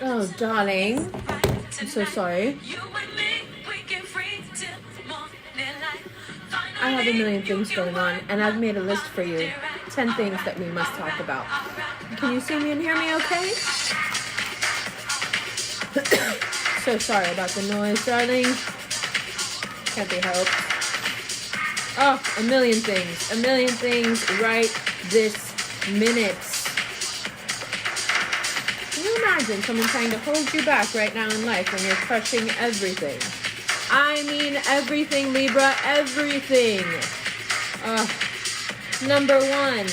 Oh, darling. I'm so sorry. I have a million things going on, and I've made a list for you. 10 things that we must talk about. Can you see me and hear me okay? So sorry about the noise, darling. Can't be helped. Oh, a million things right this minute. Can you imagine someone trying to hold you back right now in life when you're crushing everything? I mean everything, Libra, everything. Number 1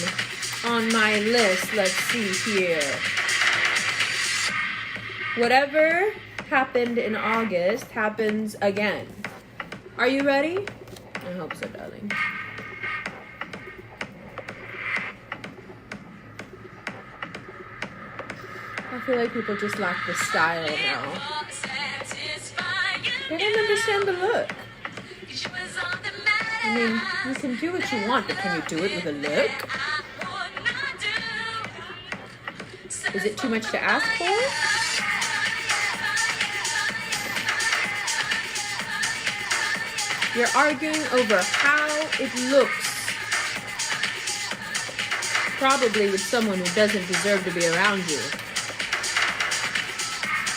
on my list, let's see here. Whatever happened in August happens again. Are you ready? I hope so, darling. I feel like people just lack the style now. They don't understand the look. I mean, you can do what you want, but can you do it with a look? Is it too much to ask for? You're arguing over how it looks. Probably with someone who doesn't deserve to be around you.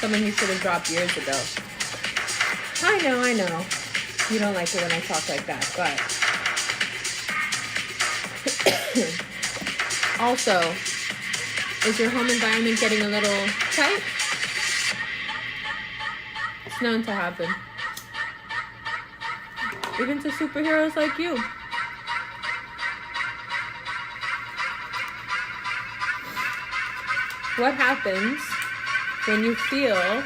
Someone you should have dropped years ago. I know. You don't like it when I talk like that, but... Also, is your home environment getting a little tight? It's known to happen. Even to superheroes like you. What happens when you feel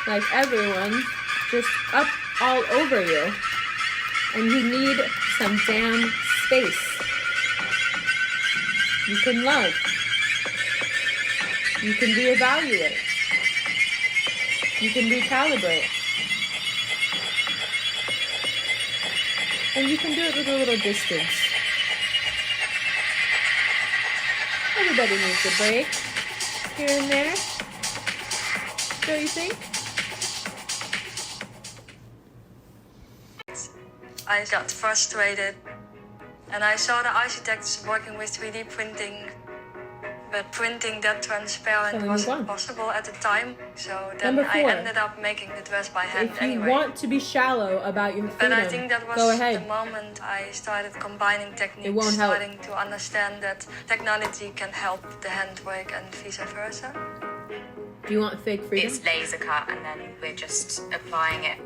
like everyone just up all over you and you need some damn space? You can love. You can reevaluate. You can recalibrate. And you can do it with a little distance. Everybody needs a break here and there. Don't you think? I got frustrated and I saw the architects working with 3D printing, but printing that transparent wasn't possible at the time, so then I ended up making the dress by hand anyway. If you want to be shallow about your freedom, but I think that was go ahead. the moment I started combining techniques, starting to understand that technology can help the handwork and vice versa. Do you want fake freedom? It's laser cut and then we're just applying it.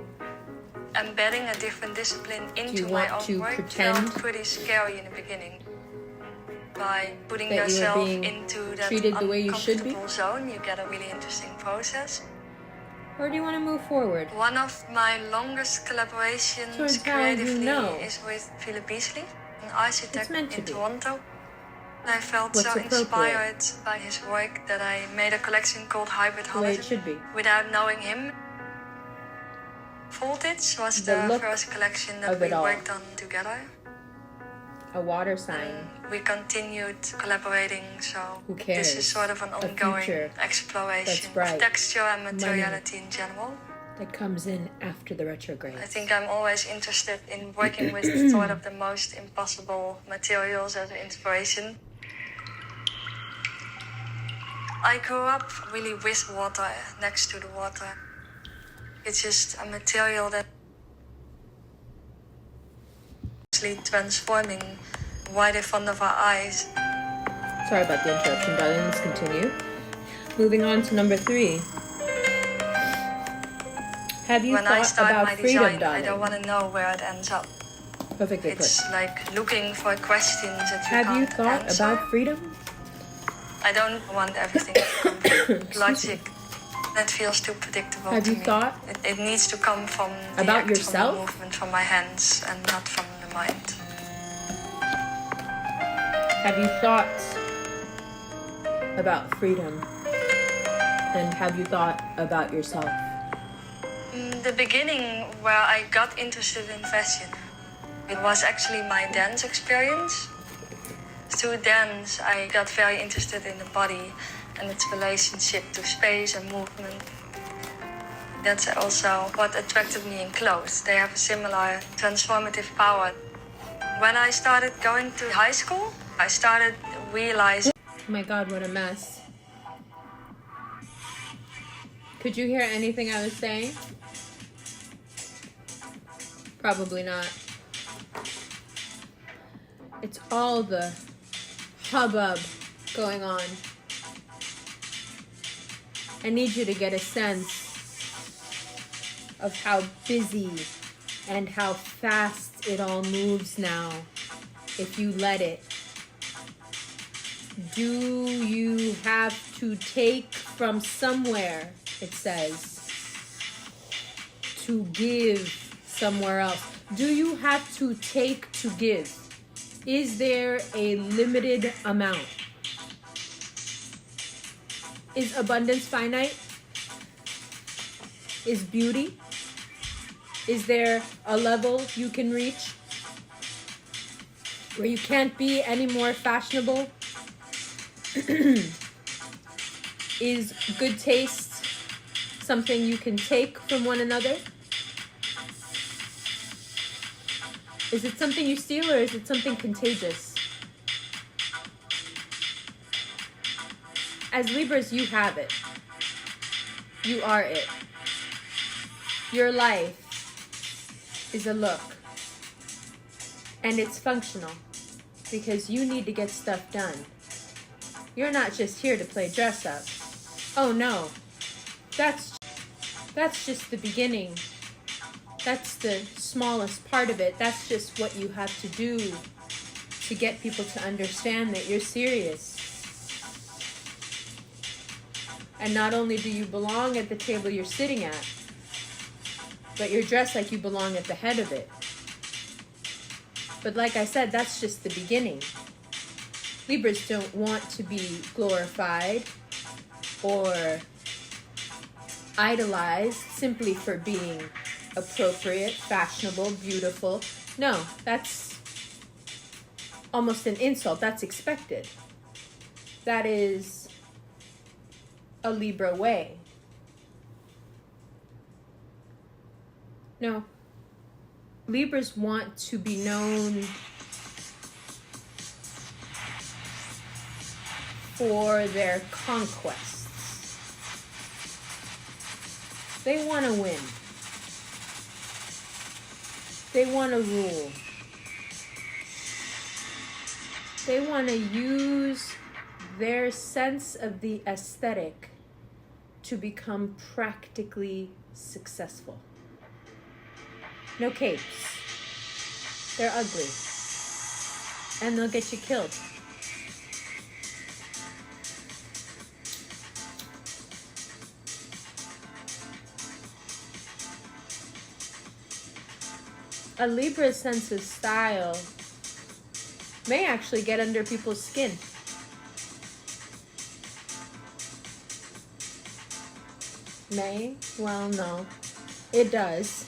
Embedding a different discipline into my own work felt pretty scary in the beginning. By putting yourself into that uncomfortable zone, you get a really interesting process. Or do you want to move forward? One of my longest collaborations creatively is with Philip Beasley, an architect in Toronto. I felt so inspired by his work that I made a collection called Hybrid Holiday without knowing him. Voltage was the first collection that we worked on together. A water sign. We continued collaborating, so this is sort of an ongoing exploration of texture and materiality in general. That comes in after the retrograde. I think I'm always interested in working with sort of the most impossible materials as an inspiration. I grew up really with water, next to the water. It's just a material that transforming right in front of our eyes. Sorry about the interruption, darling. Let's continue. Moving on to number 3. Have you thought about freedom, darling? I don't want to know where it ends up. Perfectly put. It's like looking for questions that you can't answer. Have you thought about freedom? I don't want everything to come from logic. That feels too predictable to me. Have you thought it needs to come from the about act, yourself? from the movement, from my hands, and not from the mind. Have you thought about freedom? And have you thought about yourself? In the beginning, where I got interested in fashion, it was actually my dance experience. Through dance, I got very interested in the body and its relationship to space and movement. That's also what attracted me in clothes. They have a similar transformative power. When I started going to high school, I started realizing... Oh my God, what a mess. Could you hear anything I was saying? Probably not. It's all the hubbub going on. I need you to get a sense of how busy and how fast it all moves now, if you let it. Do you have to take from somewhere, it says, to give somewhere else? Do you have to take to give? Is there a limited amount? Is abundance finite? Is beauty? Is there a level you can reach where you can't be any more fashionable? Is good taste something you can take from one another? Is it something you steal, or is it something contagious? As Libras, you have it. You are it. Your life is a look. And it's functional because you need to get stuff done. You're not just here to play dress up. Oh no. That's just the beginning. That's the smallest part of it. That's just what you have to do to get people to understand that you're serious. And not only do you belong at the table you're sitting at, but you're dressed like you belong at the head of it. But like I said, that's just the beginning. Libras don't want to be glorified or idolized simply for being appropriate, fashionable, beautiful. No, that's almost an insult. That's expected. That is a Libra way. No. Libras want to be known for their conquests. They want to win. They want to rule. They want to use their sense of the aesthetic to become practically successful. No capes. They're ugly. And they'll get you killed. A Libra's sense of style may actually get under people's skin. May? Well, no. It does.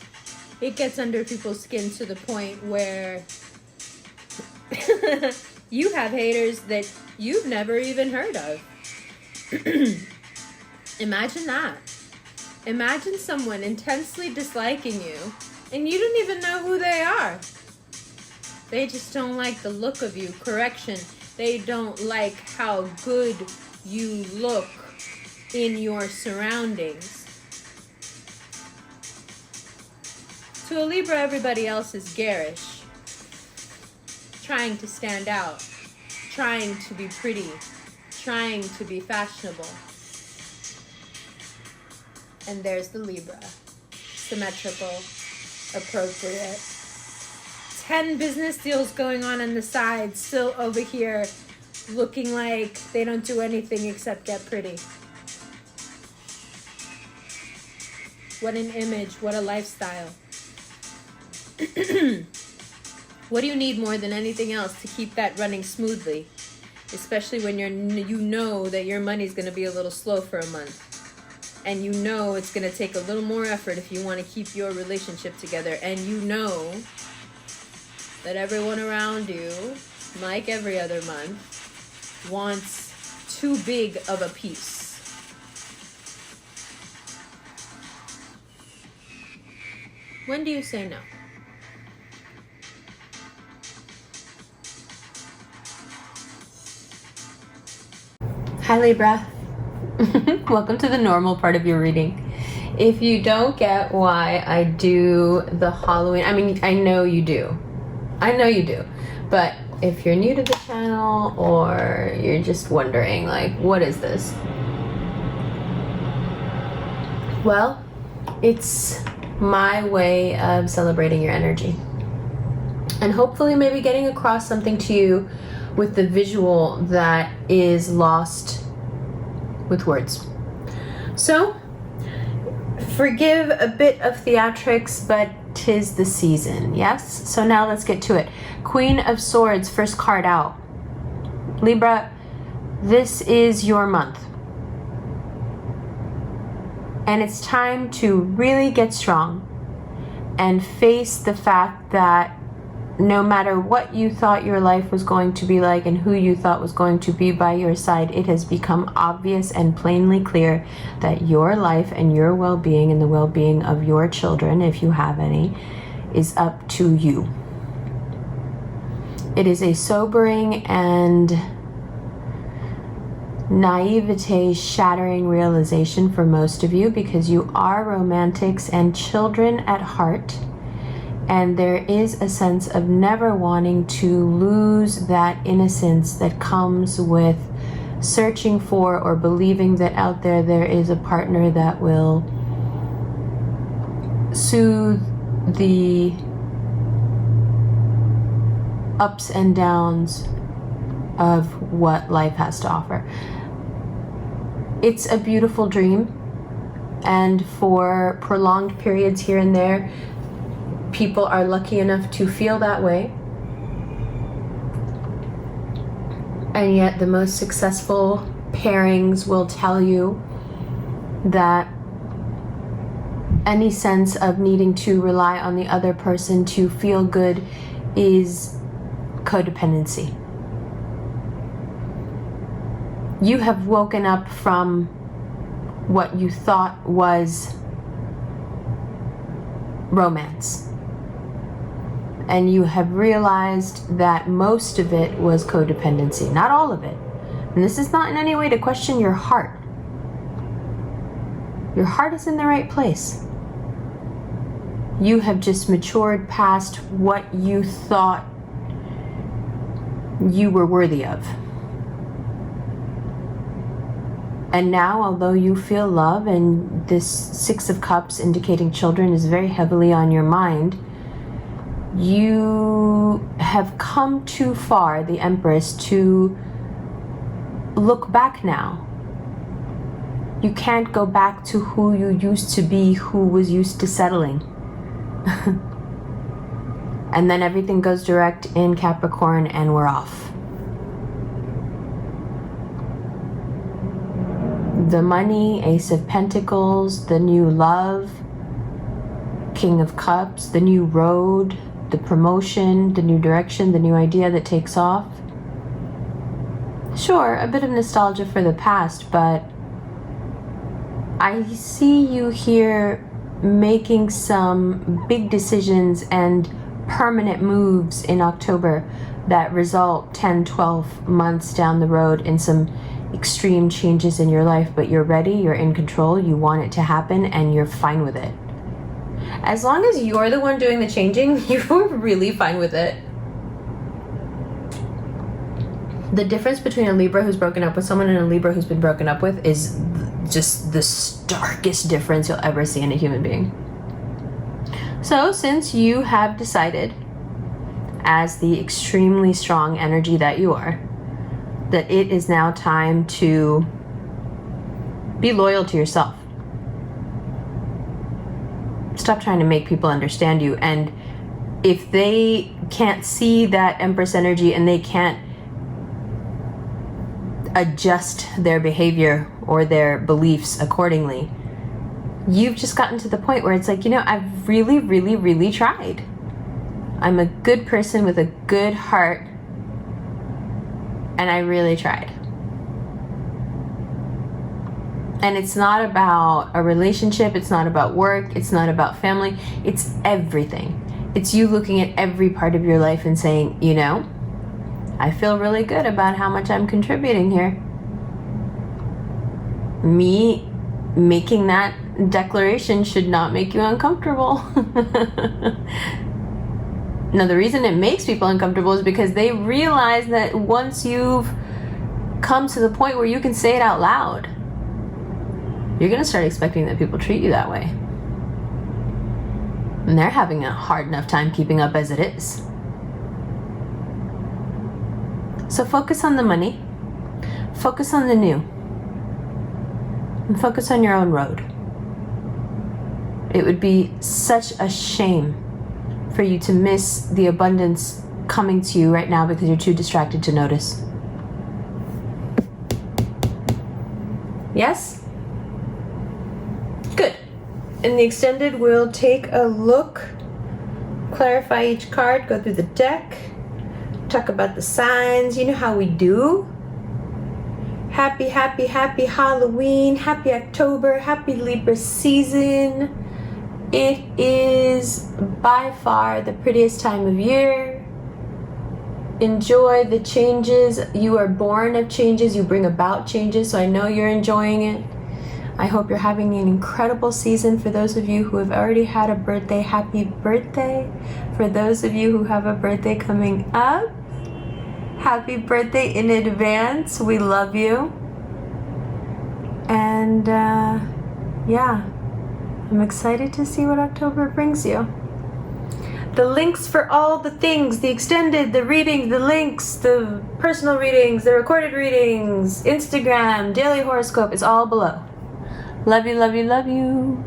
It gets under people's skin to the point where you have haters that you've never even heard of. Imagine that. Imagine someone intensely disliking you and you don't even know who they are. They just don't like the look of you. Correction. They don't like how good you look in your surroundings. To a Libra, everybody else is garish, trying to stand out, trying to be pretty, trying to be fashionable. And there's the Libra, symmetrical, appropriate. 10 business deals going on the side, still over here, looking like they don't do anything except get pretty. What an image, what a lifestyle. What do you need more than anything else to keep that running smoothly? Especially when you know that your money's going to be a little slow for a month. And you know it's going to take a little more effort if you want to keep your relationship together. And you know that everyone around you, like every other month, wants too big of a piece. When do you say no? Hi Libra. Welcome to the normal part of your reading. If you don't get why I do the Halloween, I mean, I know you do. But if you're new to the channel or you're just wondering, like, what is this? Well, it's my way of celebrating your energy. And hopefully maybe getting across something to you with the visual that is lost with words. So, forgive a bit of theatrics, but 'tis the season, yes? So now let's get to it. Queen of Swords, first card out. Libra, this is your month. And it's time to really get strong and face the fact that no matter what you thought your life was going to be like and who you thought was going to be by your side, it has become obvious and plainly clear that your life and your well-being and the well-being of your children, if you have any, is up to you. It is a sobering and naivete shattering realization for most of you because you are romantics and children at heart. And there is a sense of never wanting to lose that innocence that comes with searching for or believing that out there is a partner that will soothe the ups and downs of what life has to offer. It's a beautiful dream, and for prolonged periods here and there, people are lucky enough to feel that way. And yet the most successful pairings will tell you that any sense of needing to rely on the other person to feel good is codependency. You have woken up from what you thought was romance. And you have realized that most of it was codependency, not all of it. And this is not in any way to question your heart. Your heart is in the right place. You have just matured past what you thought you were worthy of. And now, although you feel love, and this Six of Cups indicating children is very heavily on your mind, you have come too far, the Empress, to look back now. You can't go back to who you used to be, who was used to settling. And then everything goes direct in Capricorn and we're off. The money, Ace of Pentacles, the new love, King of Cups, the new road, the promotion, the new direction, the new idea that takes off. Sure, a bit of nostalgia for the past, but I see you here making some big decisions and permanent moves in October that result 10, 12 months down the road in some extreme changes in your life, but you're ready, you're in control, you want it to happen, and you're fine with it. As long as you're the one doing the changing, you're really fine with it. The difference between a Libra who's broken up with someone and a Libra who's been broken up with is just the starkest difference you'll ever see in a human being. So since you have decided, as the extremely strong energy that you are, that it is now time to be loyal to yourself. Stop trying to make people understand you. And if they can't see that Empress energy and they can't adjust their behavior or their beliefs accordingly, you've just gotten to the point where it's like, you know, I've really, really, really tried. I'm a good person with a good heart, and I really tried. And it's not about a relationship, it's not about work, it's not about family, it's everything. It's you looking at every part of your life and saying, you know, I feel really good about how much I'm contributing here. Me making that declaration should not make you uncomfortable. Now, the reason it makes people uncomfortable is because they realize that once you've come to the point where you can say it out loud, you're going to start expecting that people treat you that way. And they're having a hard enough time keeping up as it is. So focus on the money, focus on the new, and focus on your own road. It would be such a shame for you to miss the abundance coming to you right now because you're too distracted to notice. Yes? Good. In the extended, we'll take a look, clarify each card, go through the deck, talk about the signs. You know how we do. Happy, happy, happy Halloween, happy October, happy Libra season. It is by far the prettiest time of year. Enjoy the changes. You are born of changes. You bring about changes, so I know you're enjoying it. I hope you're having an incredible season. For those of you who have already had a birthday, happy birthday. For those of you who have a birthday coming up, happy birthday in advance. We love you. And yeah, I'm excited to see what October brings you. The links for all the things, the extended, the readings, the links, the personal readings, the recorded readings, Instagram, daily horoscope, it's all below. Love you, love you, love you.